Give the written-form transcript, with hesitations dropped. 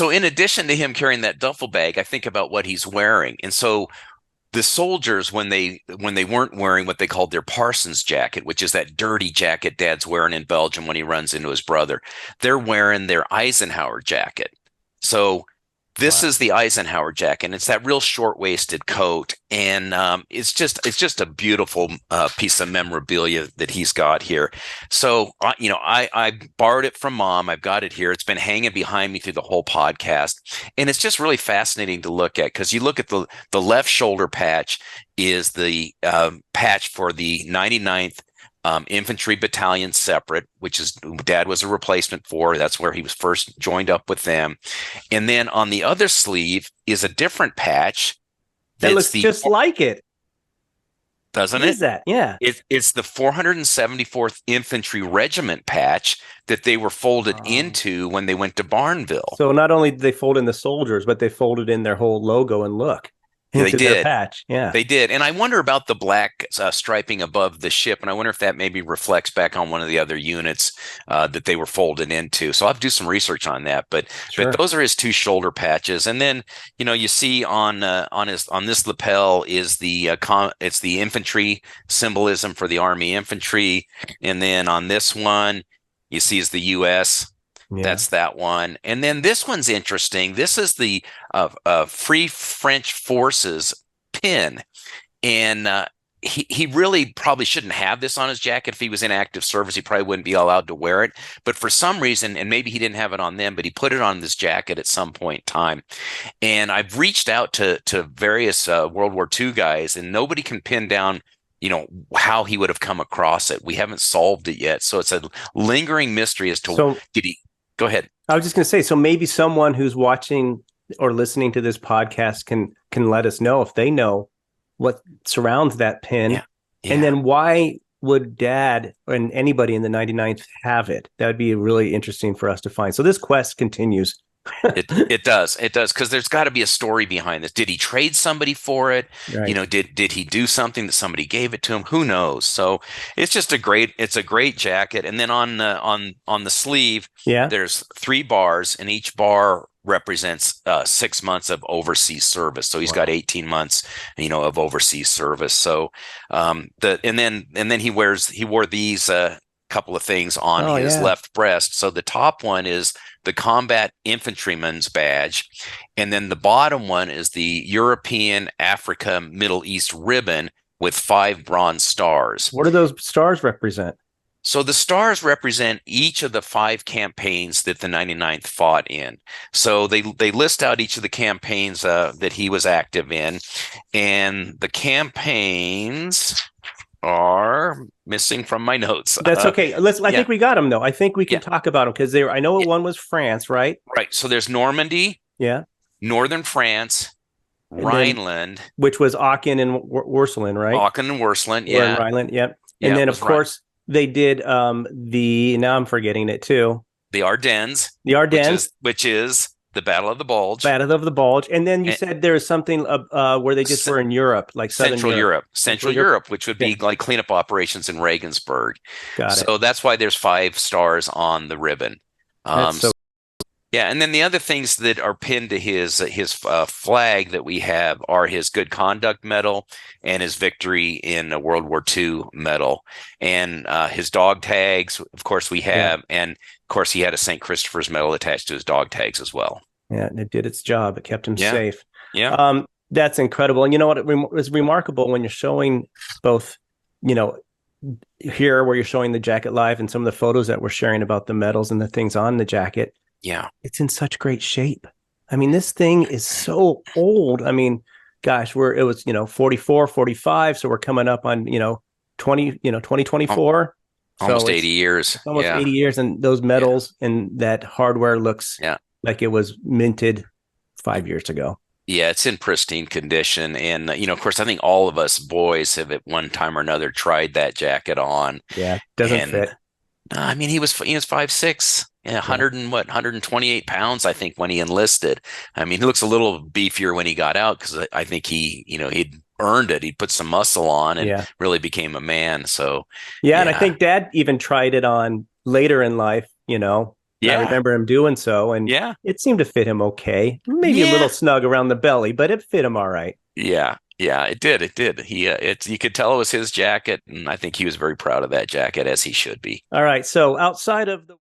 So in addition to him carrying that duffel bag, I think about what he's wearing. And so the soldiers, when they weren't wearing what they called their Parsons jacket, which is that dirty jacket Dad's wearing in Belgium when he runs into his brother, they're wearing their Eisenhower jacket. So this Wow. is the Eisenhower jacket. And it's that real short-waisted coat, and it's just a beautiful piece of memorabilia that he's got here. So I borrowed it from Mom. I've got it here. It's been hanging behind me through the whole podcast, and it's just really fascinating to look at, because you look at the left shoulder patch is the patch for the 99th infantry battalion separate, which is Dad was a replacement for. That's where he was first joined up with them. And then on the other sleeve is a different patch. That That's looks the, just like it. doesn't What is it? that? Yeah. It's the 474th Infantry Regiment patch that they were folded Oh. into when they went to Barnville. So not only did they fold in the soldiers, but they folded in their whole logo and look Yeah, they into their did. patch. Yeah. They did. And I wonder about the black striping above the ship. And I wonder if that maybe reflects back on one of the other units that they were folded into. So I'll have to do some research on that. But Sure. those are his two shoulder patches. And then, you see on this lapel is it's the infantry symbolism for the Army infantry. And then on this one, you see is the U.S. Yeah. That's that one. And then this one's interesting. This is the Free French Forces pin. And he really probably shouldn't have this on his jacket. If he was in active service, he probably wouldn't be allowed to wear it. But for some reason, and maybe he didn't have it on them, but he put it on this jacket at some point in time. And I've reached out to various World War II guys, and nobody can pin down how he would have come across it. We haven't solved it yet. So it's a lingering mystery as to So did he go ahead. I was just going to say, so maybe someone who's watching or listening to this podcast can let us know if they know what surrounds that pin, Yeah. and Yeah. then why would Dad and anybody in the 99th have it? That would be really interesting for us to find. So this quest continues. It does. It does, because there's got to be a story behind this. Did he trade somebody for it? Right. Did he do something that somebody gave it to him? Who knows? So it's a great jacket. And then on the sleeve, Yeah. there's 3 bars, and each bar represents 6 months of overseas service. So he's got Wow. 18 months, of overseas service. So and then he wore these couple of things on Oh his yeah. left breast. So the top one is the combat infantryman's badge, and then the bottom one is the European, Africa, Middle East ribbon with 5 bronze stars. What do those stars represent? So the stars represent each of the 5 campaigns that the 99th fought in. So they list out each of the campaigns that he was active in, and the campaigns are missing from my notes. That's okay. I Yeah, think we got them though. I think we can yeah, talk about them because they were, I know yeah, one was France, right? right. So there's Normandy, Yeah. Northern France, And then Rhineland, which was Aachen and Würselen, right? Aachen and Würselen. Or in Yeah, Rhineland, yep. And yeah, it then of was right. course they did the now I'm forgetting it too. The Ardennes, The which Ardennes, is the Battle of the Bulge. Battle of the Bulge. And then you And said there was something where they just were in Europe, like Southern Central Europe. Europe, Central Europe, which would be like cleanup operations in Regensburg. Got it. So that's why there's 5 stars on the ribbon. That's So yeah, and then the other things that are pinned to his flag that we have are his Good Conduct Medal and his Victory in World War II medal, and his dog tags. Of course, we yeah. have, and of course, he had a St. Christopher's medal attached to his dog tags as well. Yeah, and it did its job. It kept him Yeah, safe. yeah, That's incredible. And you know what? It was remarkable when you're showing both, you know, here where you're showing the jacket live and some of the photos that we're sharing about the medals and the things on the jacket. yeah. It's in such great shape. I mean, this thing is so old. I mean, gosh, it was, 44, 45. So we're coming up on, 2024. Almost So 80 years. it's almost Yeah, 80 years. And those yeah, medals and that hardware looks yeah. like it was minted 5 years ago. Yeah, it's in pristine condition. And, of course, I think all of us boys have at one time or another tried that jacket on. Yeah. Doesn't And fit. I mean, he was 5'6", yeah, Yeah. 128 pounds, I think, when he enlisted. I mean, he looks a little beefier when he got out, because I think he'd earned it. He put some muscle on and Yeah. really became a man. So, Yeah. And I yeah, think Dad even tried it on later in life, I Yeah. remember him doing so, and Yeah. it seemed to fit him okay. Maybe a Yeah. little snug around the belly, but it fit him all right. Yeah. Yeah. It did. It did. It's, you could tell it was his jacket. And I think he was very proud of that jacket, as he should be. All right. So outside of the